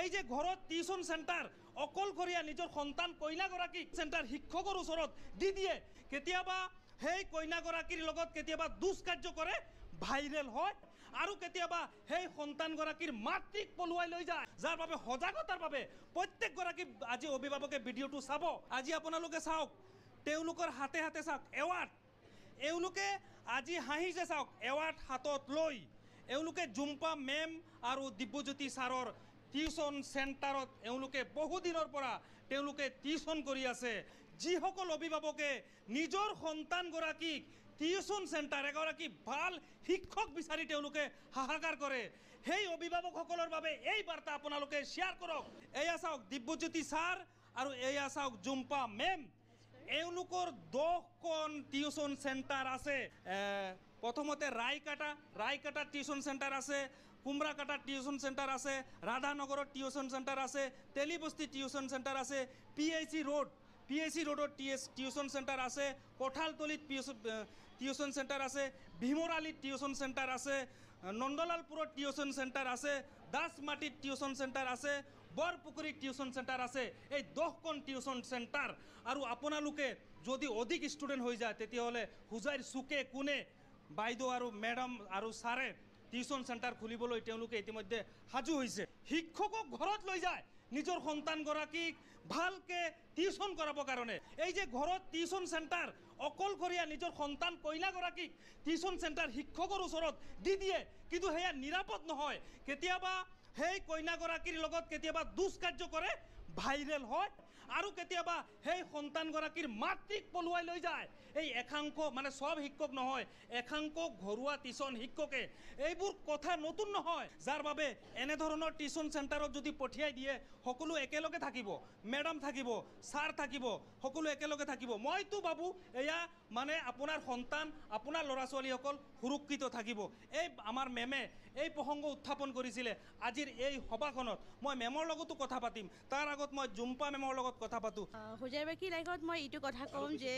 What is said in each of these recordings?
এই যে ঘৰত টিউশন সেন্টাৰ অকলশৰীয়া নিজৰ সন্তান কইনাগৰাকীক সেন্টাৰ শিক্ষকৰ ওচৰত দি দিয়ে কেতিয়াবা সেই কইনাগৰাকীৰ লগত কেতিয়াবা দুষ্কাৰ্য কৰে ভাইৰেল হয় আৰু কেতিয়াবা সেই সন্তানগৰাকীৰ মাতৃক পলুৱাই লৈ যায় যাৰ বাবে সজাগতাৰ বাবে প্ৰত্যেকগৰাকী আজি অভিভাৱকে ভিডিঅ'টো চাব আজি আপোনালোকে চাওক তেওঁলোকৰ হাতে হাতে চাওক এৱাৰ্ড এওঁলোকে আজি হাঁহিছে চাওক এৱাৰ্ড হাতত লৈ এওঁলোকে জুম্পা মেম আৰু দিব্যজ্যোতি ছাৰৰ টিউশন সেন্টাৰত এওঁলোকে বহুদিনৰ পৰা তেওঁলোকে টিউশন কৰি আছে যিসকল অভিভাৱকে নিজৰ সন্তানগৰাকীক টিউশন সেন্টাৰ এগৰাকী ভাল শিক্ষক বিচাৰি তেওঁলোকে হাহাকাৰ কৰে সেই অভিভাৱকসকলৰ বাবে এই বাৰ্তা আপোনালোকে শ্বেয়াৰ কৰক এয়া চাওক দিব্যজ্যোতি ছাৰ আৰু এয়া চাওক জুম্পা মেম এওঁলোকৰ 10খন টিউশন সেন্টাৰ আছে প্ৰথমতে ৰায়কাটা টিউশন সেন্টাৰ আছে কুমৰাকাটা টিউশন সেন্টাৰ আছে ৰাধানগৰত টিউশন সেন্টাৰ আছে তেলিবস্তি টিউশন সেন্টাৰ আছে পিএইচি ৰোডত টিউশন সেন্টাৰ আছে কঠালতলিত টিউশন সেন্টাৰ আছে ভীমৰালিত টিউশন সেন্টাৰ আছে নন্দলালপুৰত টিউশন সেন্টাৰ আছে দাসমাটিত টিউশন সেন্টাৰ আছে বৰপুখুৰীত টিউশন সেন্টাৰ আছে এই 10খন টিউশন সেন্টাৰ আৰু আপোনালোকে যদি অধিক ষ্টুডেন্ট হৈ যায় তেতিয়াহ'লে হুজাইৰ চুকে কোনে বাইদেউ আৰু মেডাম আৰু ছাৰে টিউশন সেন্টাৰ খুলিবলৈ তেওঁলোকে ইতিমধ্যে সাজু হৈছে শিক্ষকক ঘৰত লৈ যায় নিজৰ সন্তানগৰাকীক ভালকে টিউশন কৰাবৰ কাৰণে এই যে ঘৰত টিউশন সেন্টাৰ অকলশৰীয়া নিজৰ সন্তান কইনাগৰাকীক টিউশন সেন্টাৰ শিক্ষকৰ ওচৰত দি দিয়ে কিন্তু সেয়া নিৰাপদ নহয় কেতিয়াবা সেই কইনাগৰাকীৰ লগত কেতিয়াবা দুষ্কাৰ্য কৰে ভাইৰেল হয় আৰু কেতিয়াবা সেই সন্তানগৰাকীৰ মাতৃক পলুৱাই লৈ যায় এই একাংশ মানে সব শিক্ষক নহয় একাংশ ঘৰুৱা টিউশন শিক্ষকে এইবোৰ কথা নতুন নহয় যাৰ বাবে এনে ধৰণৰ টিউশন সেন্টাৰত যদি পঠিয়াই দিয়ে সকলো একেলগে থাকিব মেডাম থাকিব ছাৰ থাকিব সকলো একেলগে থাকিব মইতো ভাবো এয়া মানে আপোনাৰ সন্তান আপোনাৰ ল'ৰা ছোৱালীসকল সুৰক্ষিত থাকিব এই আমাৰ মেমে এই প্ৰসংগ উত্থাপন কৰিছিলে আজিৰ এই সভাখনত মই মেমৰ লগতো কথা পাতিম তাৰ আগত মই জুম্পা মেমৰ লগত কথা পাতো হুজাইবাসী লাইফত মই এইটো কথা ক'ম যে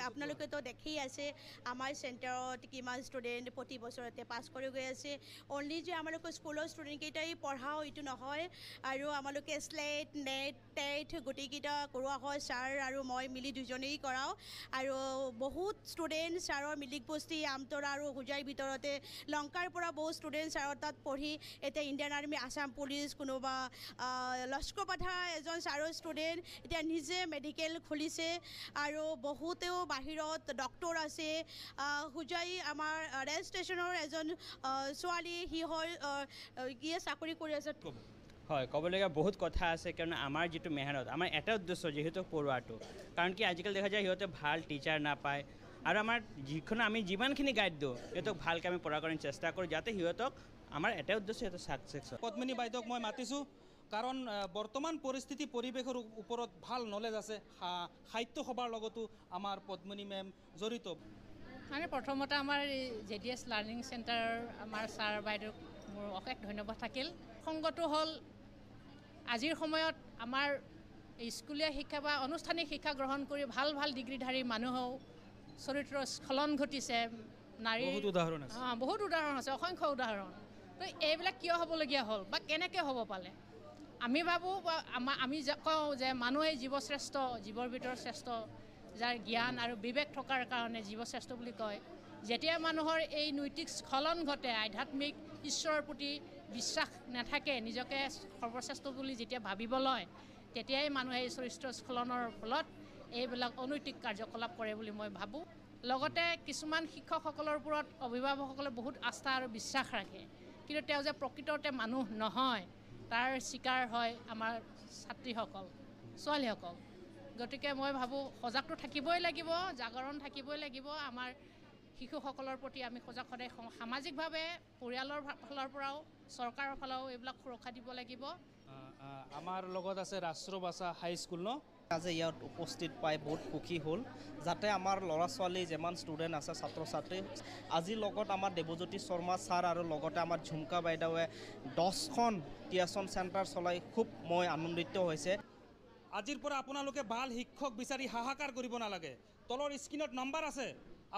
আপোনালোকেতো দেখি আছে আমাৰ চেণ্টাৰত কিমান ষ্টুডেণ্ট প্ৰতি বছৰতে পাছ কৰি গৈ আছে অনলি যে আমালোকৰ স্কুলৰ ষ্টুডেণ্টকেইটাই পঢ়াও এইটো নহয় আৰু আমালোকে স্লেট নেট টেট গোটেইকেইটা কৰোৱা হয় ছাৰ আৰু মই মিলি দুজনেই কৰাওঁ আৰু বহুত ষ্টুডেণ্ট ছাৰৰ মিলিকবস্তি আমতৰা আৰু হুজাইৰ ভিতৰতে লংকাৰ পৰা বহুত ষ্টুডেণ্ট ছাৰৰ তাত পঢ়ি এতিয়া ইণ্ডিয়ান আৰ্মি আছাম পুলিচ কোনোবা লস্কৰপাঠা এজন ছাৰৰ ষ্টুডেণ্ট এতিয়া নিজে মেডিকেল খুলিছে আৰু বহুতেও বাহিৰত ডক্টৰ আছে হুজাই আমাৰ ৰেল ষ্টেচনৰ এজন ছোৱালী সি হয় কি চাকৰি কৰি আছে হয় ক'বলগীয়া বহুত কথা আছে কাৰণ আমাৰ যিটো মেহনত আমাৰ এটা উদ্দেশ্য যিহেতু পঢ়োৱাটো কাৰণ কি আজিকালি দেখা যায় সিহঁতে ভাল টিচাৰ নাপায় আৰু আমাৰ যিখন আমি যিমানখিনি গাইড দিওঁ সিহঁতক ভালকৈ আমি পঢ়াৰ কাৰণে চেষ্টা কৰোঁ যাতে সিহঁতক আমাৰ এটা উদ্দেশ্য সিহঁতৰ ছাকচেছ হয় পদ্মিনী বাইদেউক মই মাতিছোঁ কাৰণ বৰ্তমান পৰিস্থিতি পৰিৱেশৰ ওপৰত ভাল নলেজ আছে সাহিত্য সভাৰ লগতো আমাৰ পদ্মিনী মেম জড়িত মানে প্ৰথমতে আমাৰ JDS লাৰ্ণিং চেণ্টাৰৰ আমাৰ ছাৰ বাইদেউক মোৰ অশেষ ধন্যবাদ থাকিল সংগটো হ'ল আজিৰ সময়ত আমাৰ স্কুলীয়া শিক্ষা বা আনুষ্ঠানিক শিক্ষা গ্ৰহণ কৰি ভাল ভাল ডিগ্ৰীধাৰী মানুহও চৰিত্ৰৰ স্খলন ঘটিছে নাৰীৰ বহুত উদাহৰণ আছে অসংখ্য উদাহৰণ তো এইবিলাক কিয় হ'বলগীয়া হ'ল বা কেনেকৈ হ'ব পালে আমি ভাবোঁ বা আমি কওঁ যে মানুহেই জীৱশ্ৰেষ্ঠ জীৱৰ ভিতৰত শ্ৰেষ্ঠ যাৰ জ্ঞান আৰু বিবেক থকাৰ কাৰণে জীৱশ্ৰেষ্ঠ বুলি কয় যেতিয়া মানুহৰ এই নৈতিক স্খলন ঘটে আধ্যাত্মিক ঈশ্বৰৰ প্ৰতি বিশ্বাস নাথাকে নিজকে সৰ্বশ্ৰেষ্ঠ বুলি যেতিয়া ভাবিব লয় তেতিয়াই মানুহে এই চৰিত্ৰ স্খলনৰ ফলত এইবিলাক অনৈতিক কাৰ্যকলাপ কৰে বুলি মই ভাবোঁ লগতে কিছুমান শিক্ষকসকলৰ ওপৰত অভিভাৱকসকলে বহুত আস্থা আৰু বিশ্বাস ৰাখে কিন্তু তেওঁ যে প্ৰকৃততে মানুহ নহয় তাৰ শিকাৰ হয় আমাৰ ছাত্ৰীসকল ছোৱালীসকল গতিকে মই ভাবোঁ সজাগটো থাকিবই লাগিব জাগৰণ থাকিবই লাগিব আমাৰ শিশুসকলৰ প্ৰতি আমি সজাগ সদায় সামাজিকভাৱে পৰিয়ালৰ ফালৰ পৰাও চৰকাৰৰ ফালেও এইবিলাক সুৰক্ষা দিব লাগিব আমাৰ লগত আছে ৰাষ্ট্ৰভাষা হাইস্কুল ন আজি ইয়াত উপস্থিত পাই বহুত সুখী হ'ল যাতে আমাৰ ল'ৰা ছোৱালী যিমান ষ্টুডেণ্ট আছে ছাত্ৰ ছাত্ৰী আজিৰ লগত আমাৰ দেৱজ্যোতি শৰ্মা ছাৰ আৰু লগতে আমাৰ ঝুমকা বাইদেৱে 10খন টিউচন চেণ্টাৰ চলাই খুব মই আনন্দিত হৈছে আজিৰ পৰা আপোনালোকে ভাল শিক্ষক বিচাৰি হাহাকাৰ কৰিব নালাগে তলৰ স্ক্ৰীনত নম্বৰ আছে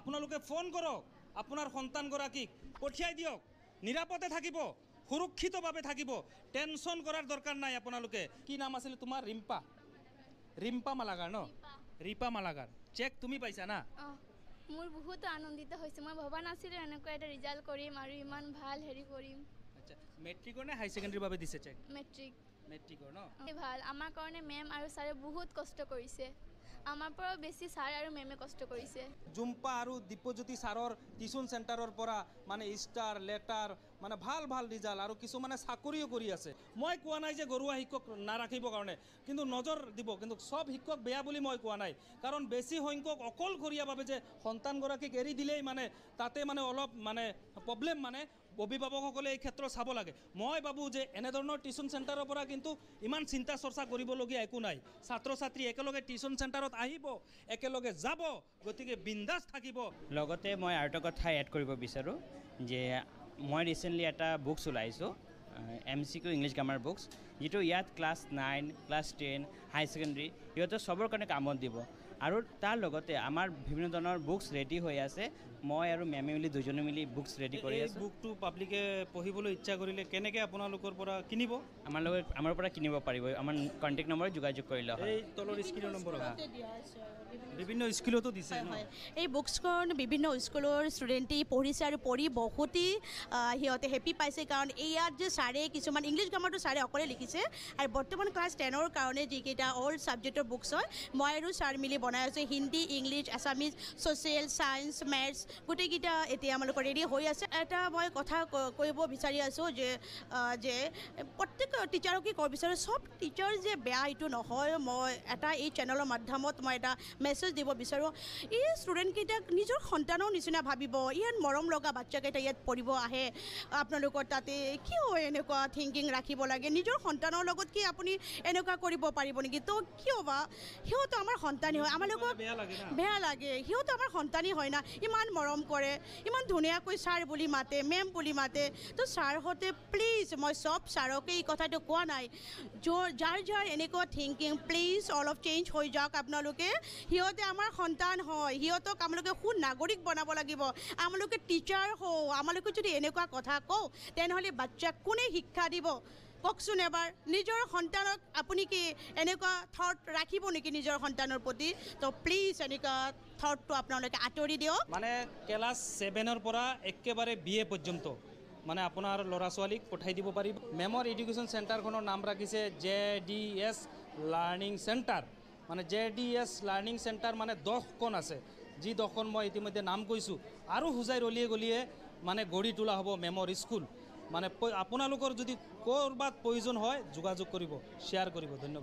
আপোনালোকে ফোন কৰক আপোনাৰ সন্তানগৰাকীক পঠিয়াই দিয়ক নিৰাপদে থাকিব সুৰক্ষিতভাৱে থাকিব, টেনশ্যন কৰাৰ দৰকাৰ নাই আপোনালোকে। কি নাম আছিল তোমাৰ? ৰিম্পা মালাগাৰ ন? ৰিপা মালাগাৰ। চেক তুমি পাইছা না? মোৰ বহুত আনন্দিত হৈছে, মই ভবা নাছিলোঁ এনেকুৱা এটা ৰিজাল্ট কৰিম আৰু ইমান ভাল হেৰি কৰিম। আচ্ছা, মেট্ৰিকৰ নে হাই ছেকেণ্ডেৰীৰ বাবে দিছে চেক? মেট্ৰিকৰ ন? ভাল, আমাৰ কাৰণে মেম আৰু ছাৰে বহুত কষ্ট কৰিছে, আমাৰ পৰাও বেছি ছাৰ আৰু মেমে কষ্ট কৰিছে। জুম্পা আৰু দীপজ্যোতি ছাৰৰ টিউশ্যন চেণ্টাৰৰ পৰা মানে ষ্টাৰ লেটাৰ মানে ভাল ভাল ৰিজাল্ট আৰু কিছুমানে চাকৰিও কৰি আছে। মই কোৱা নাই যে ঘৰুৱা শিক্ষক নাৰাখিবৰ কাৰণে, কিন্তু নজৰ দিব, কিন্তু চব শিক্ষক বেয়া বুলি মই কোৱা নাই। কাৰণ বেছি সংখ্যক অকলশৰীয়াভাৱে যে সন্তানগৰাকীক এৰি দিলেই মানে তাতে মানে অলপ মানে প্ৰব্লেম, মানে অভিভাৱকসকলে এই ক্ষেত্ৰত চাব লাগে। মই ভাবোঁ যে এনেধৰণৰ টিউশ্যন চেণ্টাৰৰ পৰা কিন্তু ইমান চিন্তা চৰ্চা কৰিবলগীয়া একো নাই। ছাত্ৰ ছাত্ৰী একেলগে টিউশ্যন চেণ্টাৰত আহিব, একেলগে যাব, গতিকে বিন্দাছ থাকিব। লগতে মই আৰু এটা কথা এড কৰিব বিচাৰোঁ যে মই ৰিচেণ্টলি এটা বুকছ ওলাইছোঁ, MCQ ইংলিছ গ্ৰামাৰ বুকছ, যিটো ইয়াত ক্লাছ 9, ক্লাছ 10, হাই ছেকেণ্ডেৰী সিহঁতৰ চবৰ কাৰণে কামত দিব। আৰু তাৰ লগতে আমাৰ বিভিন্ন ধৰণৰ বুকছ ৰেডি হৈ আছে, মই আৰু মেমে মিলি দুজনে মিলি বুকছ ৰেডি কৰি এই আছোঁ। বুকটো পাব্লিকে পঢ়িবলৈ ইচ্ছা কৰিলে কেনেকৈ আপোনালোকৰ পৰা কিনিব? আমাৰ পৰা কিনিব পাৰিব, আমাৰ কণ্টেক্ট নম্বৰত যোগাযোগ কৰিলে হয়। এই তলৰ স্ক্ৰীনৰ নম্বৰ বিভিন্ন স্কুলতো দিছে ন? এই বুকছখন বিভিন্ন স্কুলৰ ষ্টুডেণ্টে পঢ়িছে আৰু পঢ়ি বহুতেই সিহঁতে হেপী পাইছে, কাৰণ ইয়াত যে ছাৰে কিছুমান ইংলিছ গ্ৰামাৰটো ছাৰে অকলে লিখিছে, আৰু বৰ্তমান ক্লাছ 10ৰ কাৰণে যিকেইটা অল ছাবজেক্টৰ বুকছ হয় মই আৰু ছাৰ মিলি বনাই আছোঁ। Hindi, English, Assamese, social, science, maths গোটেইকেইটা এতিয়া আমালোকৰ ৰেডি হৈ আছে। এটা মই কথা কৰিব বিচাৰি আছোঁ যে প্ৰত্যেক টিচাৰকে ক'ব বিচাৰোঁ, চব টিচাৰ যে বেয়া এইটো নহয়। মই এটা এই চেনেলৰ মাধ্যমত মই এটা মেছেজ দিব বিচাৰোঁ, এই ষ্টুডেণ্টকেইটাক নিজৰ সন্তানৰ নিচিনা ভাবিব। ইয়াত মৰম লগা বাচ্চাকেইটা ইয়াত পঢ়িব আহে, আপোনালোকৰ তাতে কিয় এনেকুৱা থিংকিং ৰাখিব লাগে? নিজৰ সন্তানৰ লগত কি আপুনি এনেকুৱা কৰিব পাৰিব নেকি? তো কিয় বা? সিহঁতো আমাৰ সন্তানেই হয়, আমালোকক বেয়া লাগে। সিহঁতো আমাৰ সন্তানেই হয় না, ইমান মৰম কৰে, ইমান ধুনীয়াকৈ ছাৰ বুলি মাতে, মেম বুলি মাতে। তো ছাৰহঁতে প্লিজ, মই চব ছাৰকে এই কথাটো কোৱা নাই, যাৰ এনেকুৱা থিংকিং প্লিজ অলপ চেঞ্জ হৈ যাওক আপোনালোকে। সিহঁতে আমাৰ সন্তান হয়, সিহঁতক আমালোকে সুনাগৰিক বনাব লাগিব। আমালোকে টিচাৰ হওঁ, আমালোকে যদি এনেকুৱা কথা কওঁ তেনেহ'লে বাচ্চাক কোনে শিক্ষা দিব? কওকচোন এবাৰ। নিজৰ সন্তানক আপুনি কি এনেকুৱা থট ৰাখিব নেকি নিজৰ সন্তানৰ প্ৰতি? তো প্লিজ এনেকুৱা থটটো আপোনালোকে আঁতৰি দিয়ক। মানে ক্লাছ 7ৰ পৰা একেবাৰে BA পৰ্যন্ত মানে আপোনাৰ ল'ৰা ছোৱালীক পঠাই দিব পাৰিব। মেমৰ এডুকেশ্যন চেণ্টাৰখনৰ নাম ৰাখিছে JDS লাৰ্ণিং চেণ্টাৰ। মানে JDS লাৰ্ণিং চেণ্টাৰ মানে 10খন আছে, যি 10খন মই ইতিমধ্যে নাম কৈছোঁ। আৰু হোজাই ৰলিয়ে গলিয়ে মানে গঢ়ি তোলা হ'ব মেমৰ স্কুল। মানে আপোনালোকৰ যদি ক'ৰবাত প্ৰয়োজন হয় যোগাযোগ কৰিব, শ্বেয়াৰ কৰিব। ধন্যবাদ।